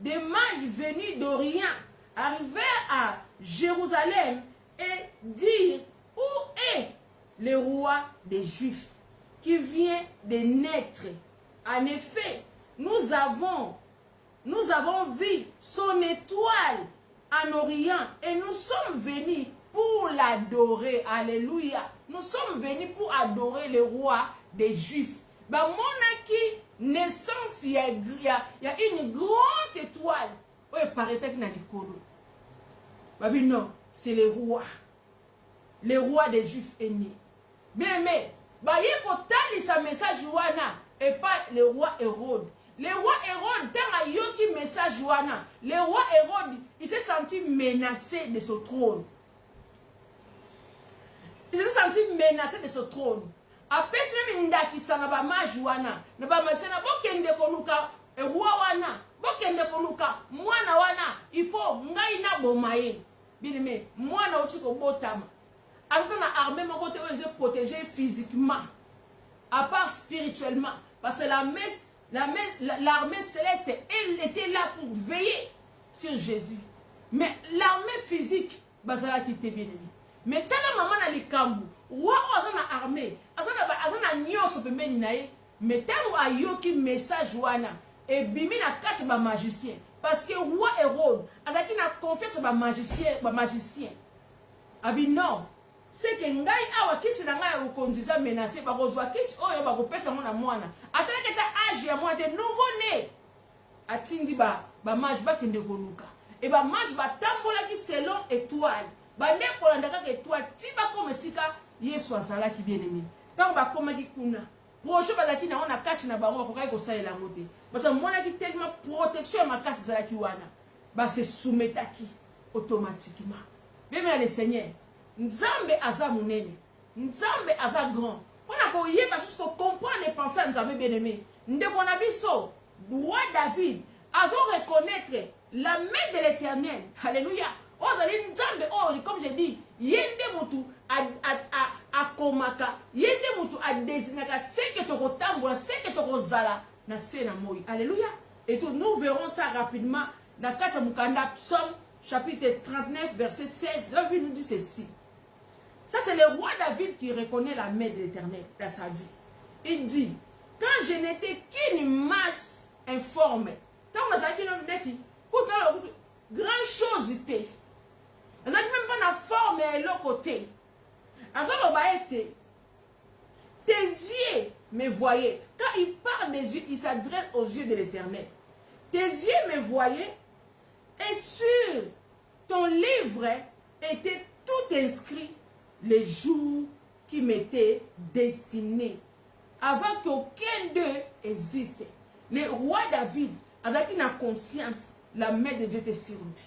des mages venus d'Orient arrivèrent à Jérusalem et dirent, où est le roi des Juifs qui vient de naître? En effet, nous avons vu son étoile en Orient et nous sommes venus pour l'adorer. Alléluia. Nous sommes venus pour adorer le roi des Juifs. Bah, mon qui naissance, il y a une grande étoile. Oui, paraît qu'il n'a dit quoi. Bah, non, c'est le roi. Le roi des Juifs est né. Bien aimé, bah, il faut tali sa message wana et pas le roi Hérode. Le roi Hérode, dans un message wana, le roi Hérode, il s'est senti menacé de ce trône. Il s'est senti menacé de ce trône. Après, c'est même ndaki sana ba majuana, na ba masena bokende koluka roi wana, bokende koluka mwana wana, il faut ngai na bomaye. Bien aimé, mwana otiko botama. Azana na armée mon côté on est protégé physiquement, à part spirituellement, parce que l'armée céleste, elle était là pour veiller sur Jésus. Mais l'armée physique, bazala qui était bien aimé. Mais tant la maman na likambu, wa azana armée, azana nyonso pembeni nae, mais tant wa yoki message wana et bimi na kati ba magicien, parce que roi Hérode, azaki na confiance ba magicien. Abi non, c'est que ngai awa kiti na ngai ukondiza menacé ba kozwa kiti oyo ba kopesa mona mwana. Atala keta âge ya mwana te nouveau né. Atindi ba mage ba kende koluka. Et ba mage ba tambola ki selon étoile. Bande kolanda ka étoile ti ba comme sika Yesu azala ki bien aimé. Tant ba koma ki kuna. Proche ba laki na ona kati na bango ko kai ko salela ngote. Parce que mwana ki tellement protection ma kase zala ki wana. Ba se soumetaki automatiquement. Bien le Seigneur. Nzambe aza munene. Nzambe aza grand. On a ko yeba parce qu'on comprend les pensées Nzambe bien aimé. Ndeko na biso, roi David, azo reconnaître la main de l'Éternel. Alléluia. Comme je dis, yende mutu a komaka, yende mutu a desinaka, c'est que toko tambola, c'est que toko zala na sena moi. Alléluia. Et tout, nous verrons ça rapidement dans 4 Mukanda, Psaume chapitre 39 verset 16. Là il nous dit ceci. Ça c'est le roi David qui reconnaît la main de l'Éternel dans sa vie. Il dit, quand je n'étais qu'une masse informe, tant que je grand chose était. Vous n'avez même pas la forme et l'autre côté. Tes yeux me voyaient. Quand il parle des yeux, il s'adresse aux yeux de l'Éternel. Tes yeux me voyaient et sur ton livre était tout inscrit les jours qui m'étaient destinés avant qu'aucun d'eux existe. Le roi David a la conscience, la main de Dieu était sur lui.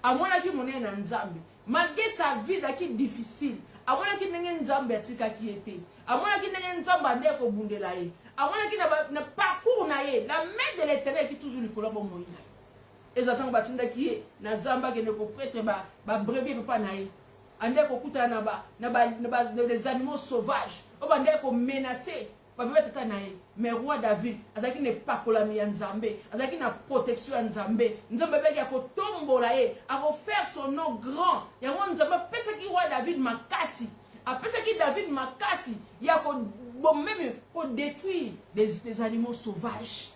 À mon avis, mon Nzambe, malgré sa vie qui est difficile, à mon avis, Nzambe qui était, à mon avis, Nzambe a à mon avis, n'a parcours la main de l'Éternel qui est toujours le colombe au Moïna. Et j'attends Batinda qui est, Nazamba qui ne peut prêtre, brebis papa naïe. Ande ko kuta les animaux sauvages. On va dire qu'on menacé. Mais roi David, azaki ne pas kolami ya Nzambe, azaki na protection ya Nzambe. Nzambe beki ko tombola ye, a faire son nom grand. Ya wan Nzambe pesa ki roi David makasi. A pesa ki David makasi, ya ko même pour détruire les animaux sauvages.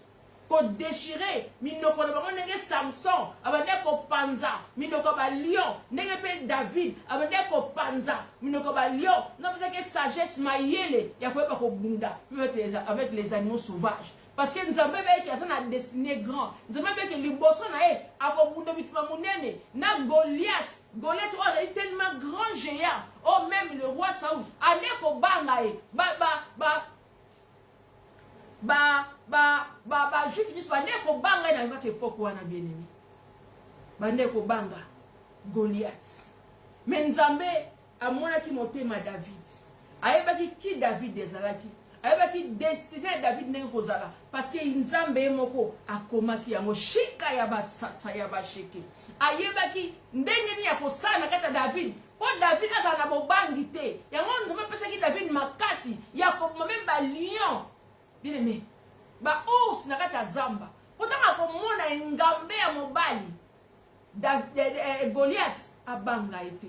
Ko déchirer, minoko na bango ndenge Samson, abande ko panza, minoko ba lion, ndenge pe David, abande ko panza, minoko ba lion. Non parce que sagesse mayele, ya ko pa ko bunda avec les animaux sauvages. Parce que Nzambe ba ki asa na destiné grand. Nzambe ba ki liboso na e, ako bunda bituma munene, na Goliath. Goliath est tellement grand géant. Oh même le roi Saoul, ane ko banga e, juif dis pas neko banga na notre époque wana bien aimé. Bandeko banga Goliath. Mais Nzambe amona ki motema David. Ayebaki ki David ezalaki. Ayebaki destiné David ndenge kozala parce que Nzambe moko akomaki yango shika ya basata ya basheke. Ayebaki ndenge ni ya kosana kata David. Po David azana bobangi te. Yango Nzambe pesa ki David makasi ya ko même ba lion. Bien aimé. Ba ours na kata zamba. O Potanga komona engambe ya mobali Goliath abanga ete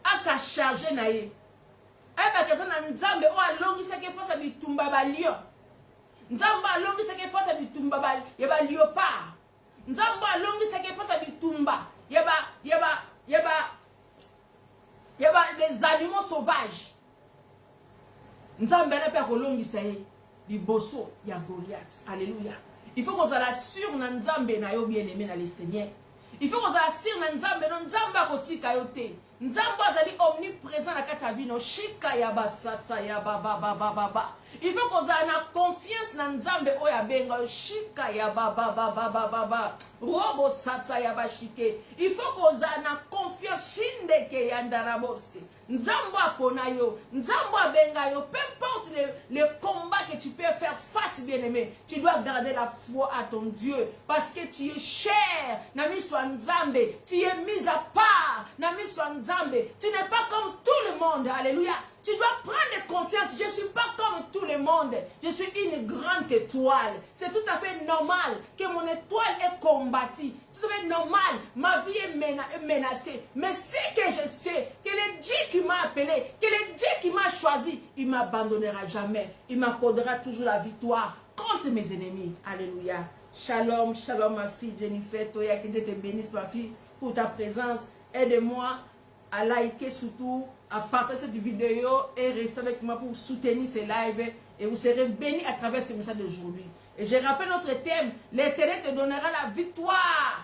asa charger na ye eba kezana nzambe o alongisaki force bitumba ba lion nzambe alongisaki force bitumba ba yeba leopard nzambe alongisaki force bitumba yeba des animaux sauvages nzambe na pe kolongisa ye liboso ya Goliath. Alléluia. Il faut qu'on soit sûr na nzambe na yo bien aimé na le Seigneur. Il faut qu'on soit sûr na nzambe no nzamba kotika yo te. Nzambe azali omniprésent na kati ya vino shika ya basata ya baba. Il faut qu'on soit na confiance na nzambe oya benga shika ya baba. Robo sata ya bashike. Il faut qu'on soit na confiance shindeke ya ndarabose. Nzambo apona yo, nzambo abenga yo, peu importe les combats que tu peux faire face, bien-aimé, tu dois garder la foi à ton Dieu, parce que tu es cher, Nami soit nzambe, tu es mis à part, Nami soit nzambe, tu n'es pas comme tout le monde, alléluia. Tu dois prendre conscience, je ne suis pas comme tout le monde, je suis une grande étoile. C'est tout à fait normal que mon étoile est combattue. Tout à fait normal, ma vie est menacée. Mais c'est que je sais que le Dieu qui m'a appelé, que le Dieu qui m'a choisi, il ne m'abandonnera jamais. Il m'accordera toujours la victoire contre mes ennemis. Alléluia. Shalom, shalom ma fille Jennifer Toya, que Dieu te bénisse ma fille pour ta présence. Aide-moi à liker surtout, à partager cette vidéo et rester avec moi pour soutenir ces lives et vous serez bénis à travers ce message d'aujourd'hui. Et je rappelle notre thème, l'Éternel te donnera la victoire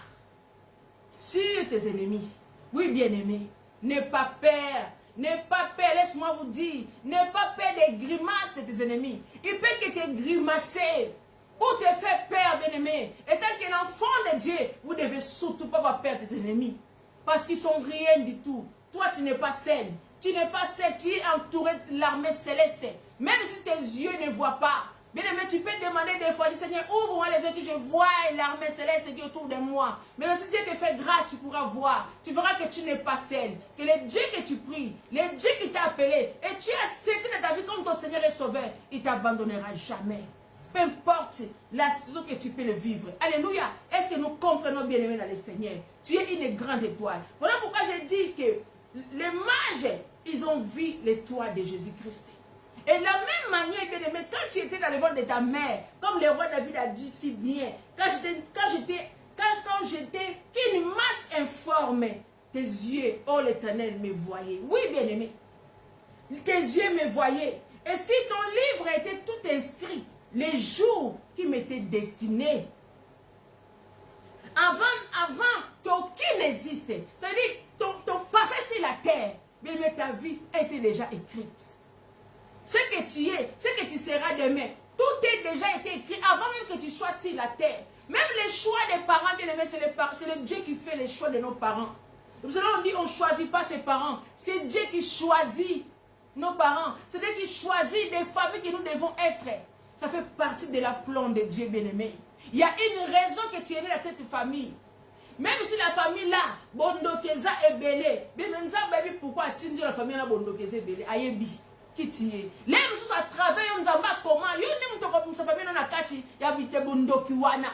sur tes ennemis. Oui, bien-aimé, n'aie pas peur, laisse-moi vous dire, n'aie pas peur des grimaces de tes ennemis. Il peut que te grimacer ou te faire peur, bien-aimé. Étant qu'un enfant de Dieu, vous ne devez surtout pas avoir peur de tes ennemis. Parce qu'ils sont rien du tout. Toi, tu n'es pas seul. Tu n'es pas seul. Tu es entouré de l'armée céleste. Même si tes yeux ne voient pas. Bien aimé, tu peux demander des fois, Seigneur, ouvre-moi les yeux que je vois l'armée céleste qui est autour de moi. Mais si Dieu te fait grâce, tu pourras voir. Tu verras que tu n'es pas seul. Que le Dieu que tu pries, le Dieu qui t'a appelé, et tu as accepté de ta vie comme ton Seigneur et Sauveur, il ne t'abandonnera jamais. Peu importe la situation que tu peux le vivre. Alléluia. Est-ce que nous comprenons bien aimé dans le Seigneur? Tu es une grande étoile. Voilà pourquoi je dis que les mages, ils ont vu l'étoile de Jésus-Christ. Et de la même manière, bien aimé, quand tu étais dans le ventre de ta mère, comme le roi David a dit si bien, quand j'étais qu'une masse informe, tes yeux, oh l'Éternel, me voyaient. Oui, bien aimé. Tes yeux me voyaient. Et si ton livre était tout inscrit, les jours qui m'étaient destinés, avant qu'aucun n'existe, c'est-à-dire ton passé sur la terre, mais ta vie était déjà écrite. Ce que tu es, ce que tu seras demain, tout est déjà été écrit avant même que tu sois sur la terre. Même les choix des parents, bien aimés, c'est le Dieu qui fait les choix de nos parents. Pour cela on dit on ne choisit pas ses parents, c'est Dieu qui choisit nos parents, c'est Dieu qui choisit des familles que nous devons être. Ça fait partie de la plan de Dieu, bien-aimé. Il y a une raison que tu es né dans cette famille. Même si la famille là, Bondokeza est belé. Bien, pourquoi tu dis la famille là, Bondokeza est belé? Ayebi, qui tu es? Les gens à travers un zamba comment? Yo ne m'toko comme sa famille na kati ya bite Bondokiwana.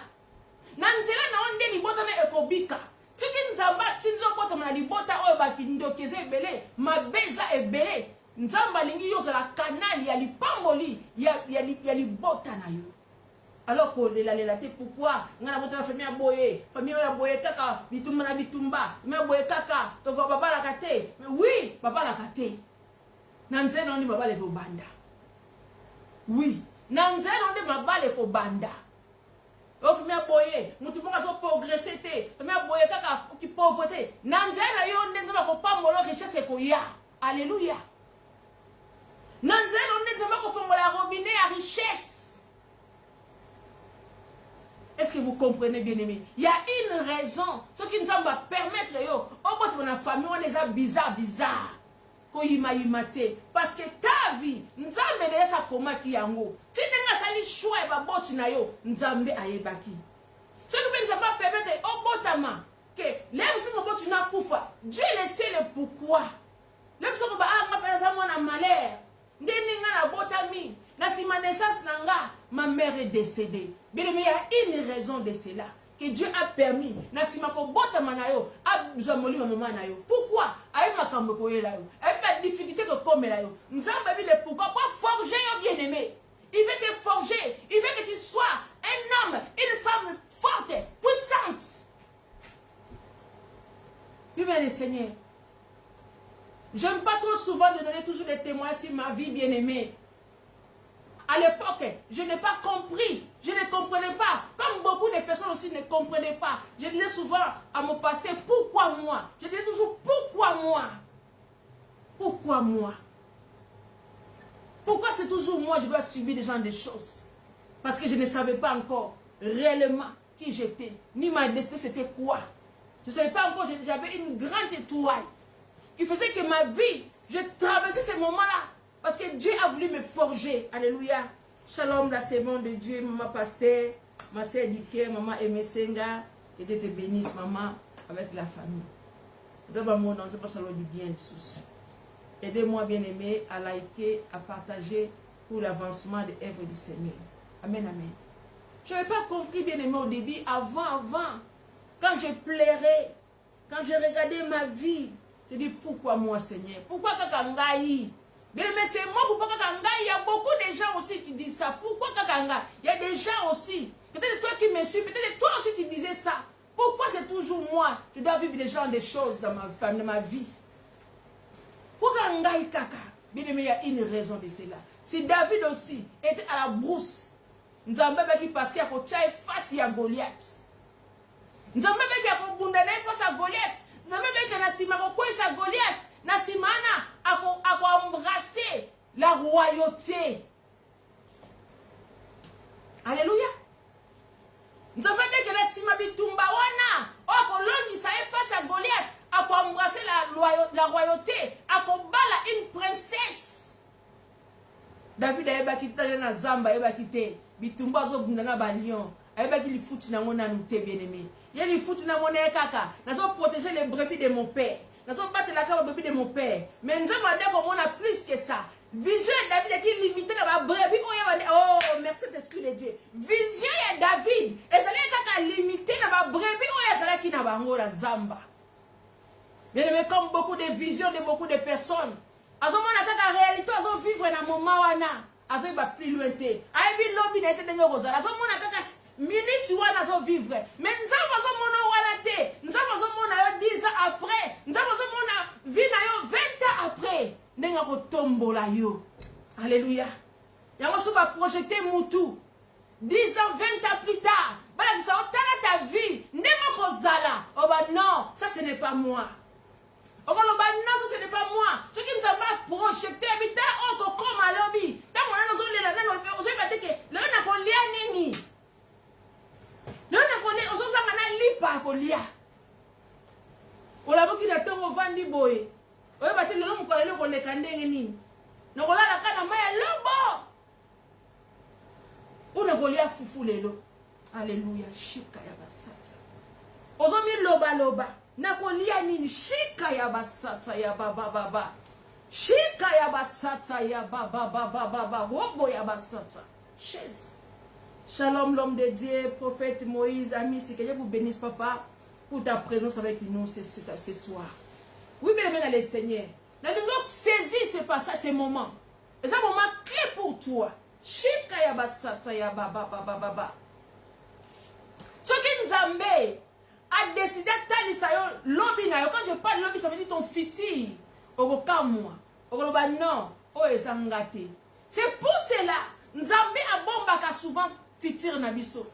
Nanzela na onde ni bota na ekobika. Ce qui nzamba tinzo bota na li bota oyo ba Bondokeza est belé, mabeza est belé. Nzamba lingi yo za la canal ya lipamboli ya libota na yo. Alors que la te pourquoi ngana bota na famille ya boye kaka bitumba na bitumba me boye kaka to ko baba la kate. Oui, baba la kate. Nanzeno ni baba le ko banda. Oui, nanzeno ni baba le ko banda. O famille ya boye mutu monga to progresser te. Famille ya boye kaka ki pauvreté. Nanzeno yo ndenza ko pambolo richesse ko ya. Alléluia. Nanzeno ndenza ko fongola robinet à richesse. Est-ce que vous comprenez, bien aimé? Il y a une raison. Ce qui nous va permettre, au bout de la famille, on est bizarre. Parce que ta vie, nous avons déjà ça comme qui yango. Tu n'as pas sali choix et ba boti na yo, nous avons ayebaki. Ce qui nous va permettre, au bout de ma, que l'aime si mon boti na poufa, Dieu le sait le pourquoi. L'aime si mon ba a ma malheur. Ndeni nga na botami. na sima naissance nanga, ma mère est décédée. Bien aimé, il y a une raison de cela. Que Dieu a permis, na sima ko bota manayo, a zamoli maman nayo. Pourquoi? Aïe ma kambo koye la yo. Aïe ma difficulté que comme la yo. Nous avons vu le pourquoi pas forger yo bien aimé. Il veut te forger, il veut que tu sois un homme, une femme forte, puissante. Vive le Seigneur. J'aime pas trop souvent de donner toujours des témoins sur ma vie bien aimée. À l'époque, je n'ai pas compris. Je ne comprenais pas. Comme beaucoup de personnes aussi ne comprenaient pas. Je disais souvent à mon pasteur, pourquoi moi? Je disais toujours, pourquoi moi? Pourquoi moi? Pourquoi c'est toujours moi je dois subir des gens des choses? Parce que je ne savais pas encore réellement qui j'étais. Ni ma destinée c'était quoi. Je ne savais pas encore, j'avais une grande étoile qui faisait que ma vie, je traversais ces moments-là. Parce que Dieu a voulu me forger. Alléluia. Shalom, la servante de Dieu, maman pasteur, ma sœur Diké, maman Emesenga. Que Dieu te bénisse, maman, avec la famille. D'abord, mon nom, je passe du bien de sous. Aidez-moi, bien-aimé, à liker, à partager pour l'avancement de l'œuvre du Seigneur. Amen, amen. Je n'avais pas compris, bien-aimé, au début, avant. Quand je plairais, quand je regardais ma vie, je dis, pourquoi moi, Seigneur? Pourquoi Kakangaï? Mais c'est moi, pourquoi Kakanga? Il y a beaucoup de gens aussi qui disent ça. Pourquoi Kakanga? Il y a des gens aussi. Peut-être toi qui me suis, peut-être toi aussi tu disais ça. Pourquoi c'est toujours moi? Je dois vivre des gens, des choses dans ma famille, dans ma vie. Pourquoi Kakanga Kaka? Bien aimé, il y a une raison de cela. Si David aussi était à la brousse, nous avons même qui passe à face à Goliath. Nous avons même qui a face à Goliath. Nous avons même qui a à Goliath. Nasimana a embrassé la royauté. Alléluia. Nous avons dit que Nassima Bitumba wana, a Colombie ça est face à Goliath, a embrassé la royauté, a bala une princesse. David a eba quitté na Zamba, a eba quitté Bitumba zo bundana ba lion, a eba qui li fouti na mona nous bien aimé. Il li fouti na mona kaka, na zo protéger les brebis de mon père. Nous avons battu la carte de mon père. Mais nous avons dit qu'on a plus que ça. Vision de David qui limité dans la brebis. Oh, merci d'esprit de Dieu. Vision de David. Et ça n'est qu'à limiter dans la brebis. Oh, ça n'est qui n'a pas la zamba. Mais comme beaucoup de visions de beaucoup de personnes. À ce moment, la réalité, à ce vivre dans le moment où on a plus loin. À ce moment, il y a des choses. À ce moment, minute tu vas dans vivre. Mais nous avons nous avons 10 ans après. Nous avons vu 20 ans après. Nous avons tombé là. Alléluia. Nous avons projeté Moutou. 10 ans, 20 ans plus tard. Voilà que ça a ta vie. Oh bah non, ça ce n'est pas moi. Oh bah non, ça ce n'est pas moi. Ce qui nous a pas projeté, habitant, on comme à l'obby. Tant qu'on a nos alléluia. Shika ya basata. Ozomi loba loba. Nakolia nini? Shika ya basata ya baba. Shika ya basata ya baba. Wobo ya basata. Chaise. Shalom l'homme de Dieu, prophète Moïse, ami, c'est que Dieu vous bénisse papa pour ta présence avec nous ce soir. Oui, bien aimé dans le Seigneur. Nous devons saisir ce passage, ce moment. C'est un moment clé pour toi. Shika ya basata ya baba. Ce qui nous a décidé de lobby. Quand je parle de lobby, ça veut dire ton fiti. Moi. Non. C'est pour cela. Nzambe a bombaka souvent fitir na biso.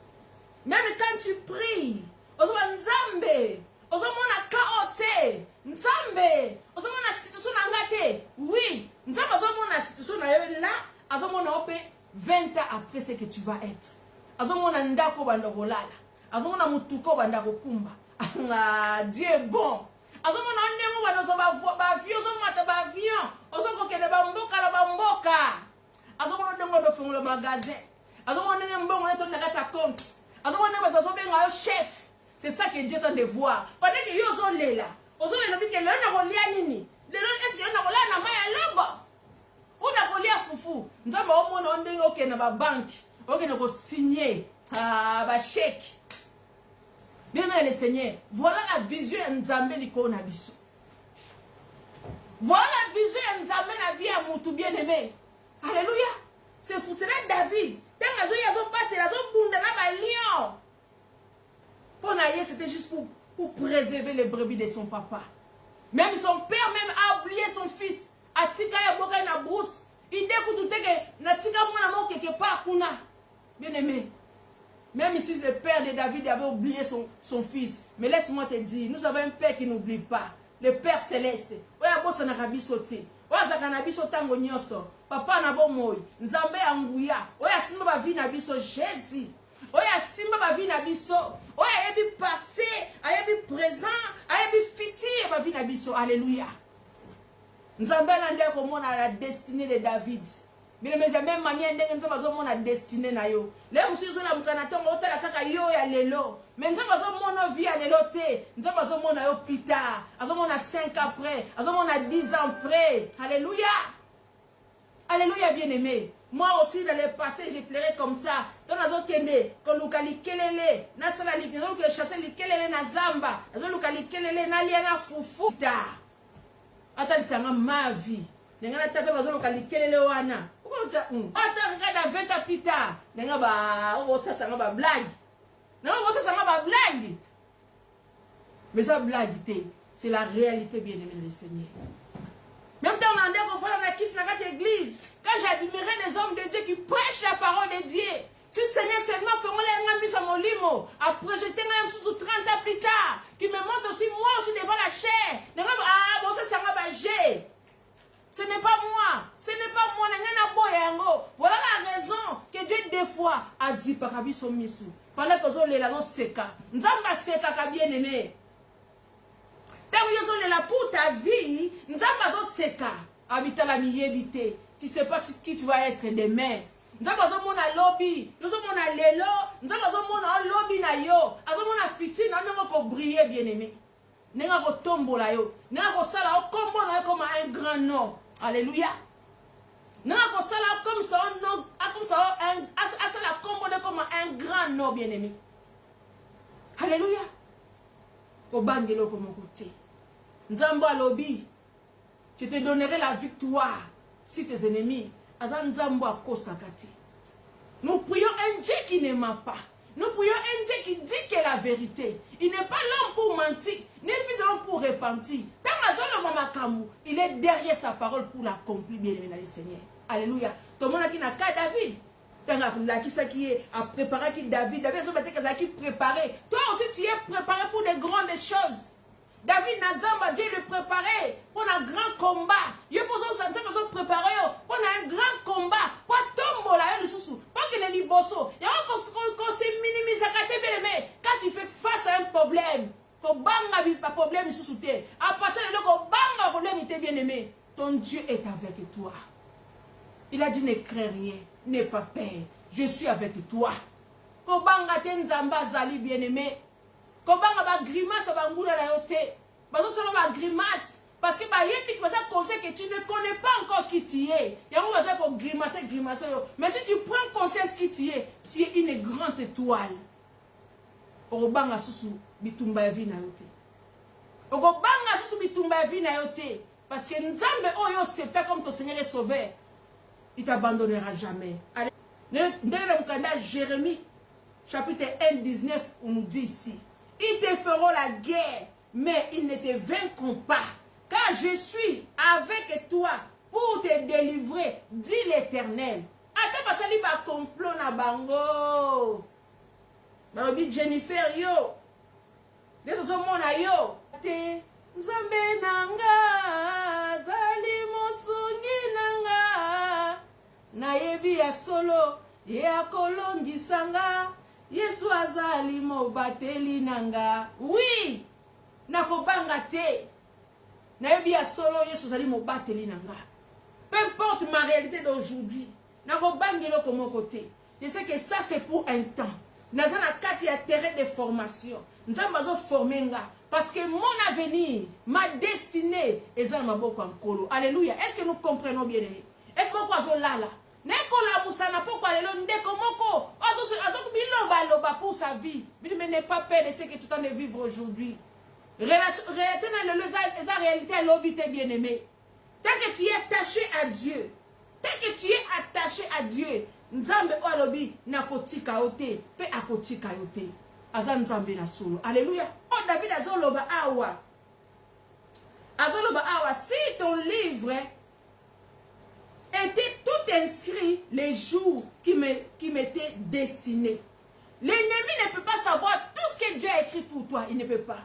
Même quand tu pries, Nzambe, ozomona kaote, Nzambe, ozomona situation ngate. Oui, Nzambe ozomona situation na yo là, azomona ope 20 ans après ce que tu vas être. Azomona ndako banda kolala, azomona mutuko banda kokumba. Dieu est bon. Azomona ndemo banda so ba avion, ozomata ba avion, ozokokende ba mboka la ba mboka. Azomona dengo do fongo le magasin. Azomona mbongo neto na kata compte. Azomona ba bazobenga yo chef. C'est ça que Dieu t'a de voir. Pendant que yo zo lela. Ozo lela bike le na kolia nini? Le est-ce que na kolia na maya lobo? Ou na kolia fufu nzambe omona ondenge okende ba banque okende ko signer ba chèque. Bien-aimé le Seigneur, voilà la vision de Nzambe likolo na biso. Voilà la vision de Nzambe na vie à mutu bien-aimé. Alléluia. C'est fou, c'est là David. Tant que ya zo battre, la zo bunda na ba lion. Pour naïe, c'était juste pour préserver les brebis de son papa. Même son père même a oublié son fils. Atika ya boka na brousse. Il découte que na tika mwana mo quelque part kuna. Bien-aimé. Même ici, le père de David avait oublié son fils. Mais laisse-moi te dire, nous avons un père qui n'oublie pas. Le Père Céleste. Oya bosa na kabi sauté. Oya zaka na biso tango nyonso. Papa na bo moi. Nzambe anguya. Oya simba ba vie na biso Jésus. Oya simba ba vie na biso. Oya yebi parti, ayebi présent, ayebi fiti ba vie na biso. Alléluia. Nzambe na ndeko mona la destinée de David. Mais de la même manière, nous avons la destinée na yo. Les musuzu na mukanato ngota kaka yo ya lelo. Mais nous avons vie à leloté. Nous avons yo plus tard. Nous avons 5 après. Nous avons 10 ans après. Alléluia. Alléluia bien-aimé. Moi aussi dans le passé, j'ai pleuré comme ça. Quand nous avons kende, quand nous kali kelele, na sala li nous que chasser li kelele na zamba. Nous kali kelele na liana fufu. Attends, c'est ma vie. Nenga tata bazolo kalikelele wana. Ata regarde 20 ans plus tard. Nenga ba ça sanga ba blague. Non, ça sanga ba blague. Mais ça blague c'est la réalité bien-aimé du Seigneur. Même temps on a qu'on fait la quitte la église. Quand j'admirais les hommes de Dieu qui prêchent la parole de Dieu. Si Seigneur seulement feront les ngami sur mon limo. Après j'étais même sous 30 ans plus tard. Qui me montre aussi moi aussi devant la chair. Nenga bon ça sanga ba j'ai. Ce n'est pas moi. Ce n'est pas moi. Voilà la raison que Dieu des fois a dit par son misu. Pendant que les la seka. Nzamba seka ka bien aimé. Tant que les la pour ta vie, nzamba seka. Habita la miébité. Tu sais pas qui tu vas être demain. Nzamba zo mona lobby. Nous sommes mona lelo. Nzamba zo mona lobby na yo. Azo mona fiti na ndemo ko briller bien aimé. Nenga ko tombola yo. Nenga ko sala o kombo na comme un grand nom. Alléluia. Non, comme ça, comme ça, comme un grand nom bien-aimé. Alléluia. Au bangelo comme côté. Nzamba lobi. Je te donnerai la victoire si tes ennemis. Azan Nzamba kosakati. Nous prions un Dieu qui ne ment pas. Nous prions un Dieu qui dit que la vérité. Il n'est pas l'homme pour mentir, ni fils l'homme pour repentir. Il est derrière sa parole pour l'accomplir, bien aimé dans le Seigneur. Alléluia. Tout le monde a dit qu'à David. Qui a préparé qui David. David qui préparé. Toi aussi tu es préparé pour des grandes choses. David Nazamba, Dieu le préparé pour un grand combat. Il faut se préparer pour un grand combat. Pour tomber là, pas qu'il ait dit bosso. Il y a encore se minimise quand tu fais face à un problème. Quand banga pas problème sous terre. À partir de là, quand banga problème t'es bien aimé. Ton Dieu est avec toi. Il a dit ne crains rien, n'aie pas peur. Je suis avec toi. Quand banga t'es nzamba zali bien aimé. Quand banga ba grimace ba ngula la yote. Bazo solo ba grimace parce que ba yebi tu vas conseil que tu ne connais pas encore qui tu es. Il y a un besoin pour grimacer. Mais si tu prends conscience qui tu es une grande étoile. Obanga susu bitumba ya vina yote. Obanga susu bitumba ya vina yote parce que Nzambe oyo c'est pas comme ton Seigneur et Sauveur. Il t'abandonnera jamais. Allez, dans Jérémie chapitre 1 19 on nous dit ici. Ils te feront la guerre, mais ils ne te vaincront pas. Car je suis avec toi pour te délivrer, dit l'Éternel. Attends, parce qu'il va complot na bango. Balobi Jennifer yo. Dezo mona yo. Te Nzambe nanga zali mosungi nanga. Na yebi ya solo ya kolongisanga. Yesu azali mobateli nanga. Oui. Nakobanga te. Na yebi ya solo Yesu azali mobateli nanga. Peu importe ma réalité d'aujourd'hui. Nakobangelo comme mon côté. Je sais que ça c'est pour un temps. Dans un cas il y a terrain de formation. Nous avons formé nga. Parce que mon avenir, ma destinée est dans ma boca en colo. Alléluia. Est-ce que nous comprenons bien? est-ce que moko azolala nekolamusana pourquoi lelo ndeko moko azokubilobaloba pour sa vie mais n'est pas peur de ce que tu es en train de vivre aujourd'hui. Réalité dans le eza réalité à l'obité bien-aimé. Tant que tu es attaché à Dieu, Nzambe olobi na kotika yote pe akotika yote. Aza Nzambe na solo. Alléluia. Oh David azoloba awa. Si ton livre était tout inscrit les jours qui m'étaient destinés. L'ennemi ne peut pas savoir tout ce que Dieu a écrit pour toi. Il ne peut pas.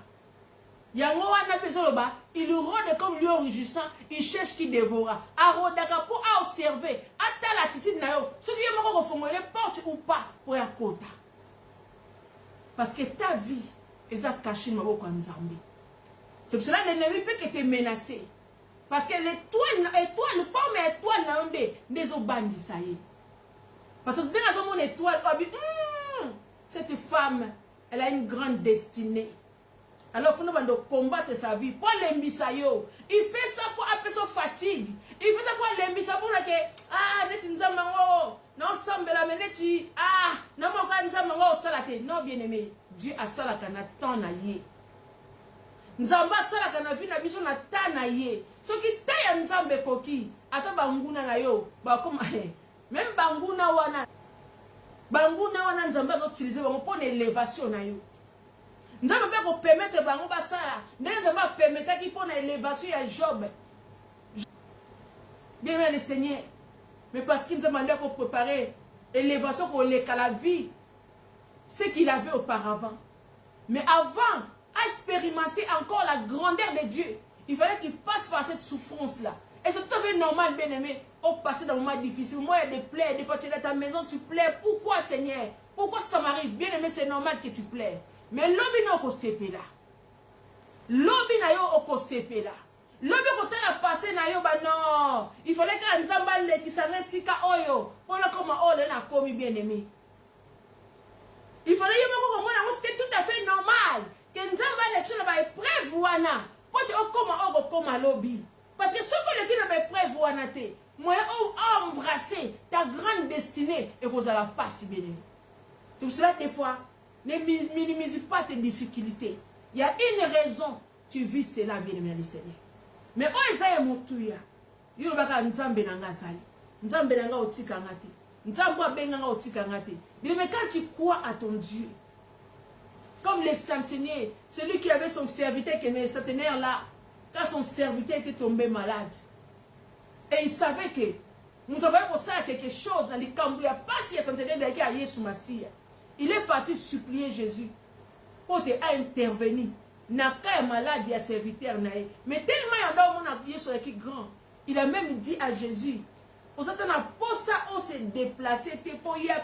Yango wana bezoloba, il rôde comme lion rugissant, il cherche qui dévora. Arodaka pour observer, ata l'attitude na yo. Ce qui est moko kofongola porte ou pas pour ya kota. Parce que ta vie est cachée dans maboko Nzambe. C'est pour cela que l'ennemi peut te menacer. Parce que l'étoile, forme étoile na onde, nezo bandi ça y est. Parce que dans mon étoile, cette femme, elle a une grande destinée. Alors, il faut combattre sa vie. Pour l'embisayo. Il fait ça pour appeler sa fatigue. Il fait ça pour l'embisayo. Pour que, neti nzambango. Non, sambela, mais neti, non, mon nzambango, salate. Non, bien aimé. Dieu a salaka na temps na ye. Nzamba salaka na vie na biso na ta na ye. Ce qui taille nzambe koki. Ata banguna na yo. Ba comme, même banguna wana. Banguna wana nzamba va utiliser pour l'élévation na yo. Nous allons pas permettre de faire ça. Nous allons pas permettre qu'il fasse l'élévation à Job. Bien le Seigneur. Mais parce qu'il nous a demandé de préparer l'élévation pour la vie. Ce qu'il avait auparavant. Mais avant, à expérimenter encore la grandeur de Dieu, il fallait qu'il passe par cette souffrance-là. Et c'est tout à fait normal, bien aimé. Au passé dans un moment difficile. Moi, il y a des plaies. Des fois, tu es dans ta maison, tu plais. Pourquoi, Seigneur? Pourquoi ça m'arrive? Bien aimé, c'est normal que tu plais. Mais l'homme n'a pas sepe là. L'homme n'a pas sepe là. L'homme n'a pas passé na yo ba non. Il fallait que Nzamba le qui savait si ka oyo. Pour le comment on a commis bien aimé. Il fallait que c'était tout à fait normal. Que Nzamba le qui n'a pas épreuve wana. Pour te comment on comme lobby. Parce que ce que le qui n'a pas épreuve wana te. Moi on embrasser ta grande destinée et vous allez pas si bien aimé. C'est pour cela des fois. Ne minimise pas tes difficultés. Il y a une raison. Tu vis cela, bien-aimé le Seigneur. Mais oh, ça y est, Moutouya. Il y a Nzambe nanga zali. Nzambe nanga otika ngate. Nzambe benga otika ngate. Mais quand tu crois à ton Dieu, comme les centeniers, celui qui avait son serviteur, qui est centenaire là, quand son serviteur était tombé malade, et il savait que nous devons pour ça quelque chose dans les camps. Il n'y a pas si le centenaire qui a Yesu Massia. Il est parti supplier Jésus pour te intervenir. N'a pas malade à serviteur. Mais tellement il y a un homme qui est grand. Il a même dit à Jésus, vous êtes pour ça, on s'est déplacé, pour y aller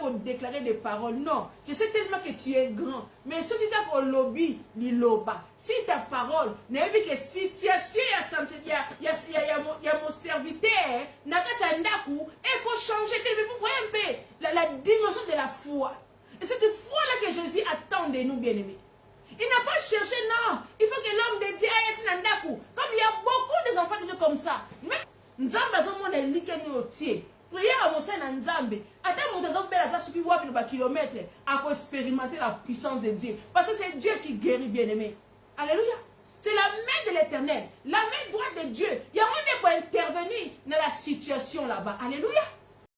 pour déclarer des paroles. Non, je sais tellement que tu es grand. Mais ce qui est pour le lobby, l'Iloba. Si ta parole, n'est que si tu as su, il y a mon serviteur, n'a pas tandaku, et pour changer, pour voir un peu la dimension de la foi. Et cette foi-là que Jésus attend de nous, bien-aimés. Il n'a pas cherché, non. Il faut que l'homme de Dieu aille à Nandaku. Comme il y a beaucoup d'enfants de Dieu comme ça. Même Nzamba zongo ne likeni otie. Prière à Mose na Nzambe. Attends mon zombe la subi wapi ba kilomètre à expérimenter la puissance de Dieu. Parce que c'est Dieu qui guérit, bien-aimé. Alléluia. C'est la main de l'Éternel, la main droite de Dieu. Il y a un pour intervenir dans la situation là-bas. Alléluia.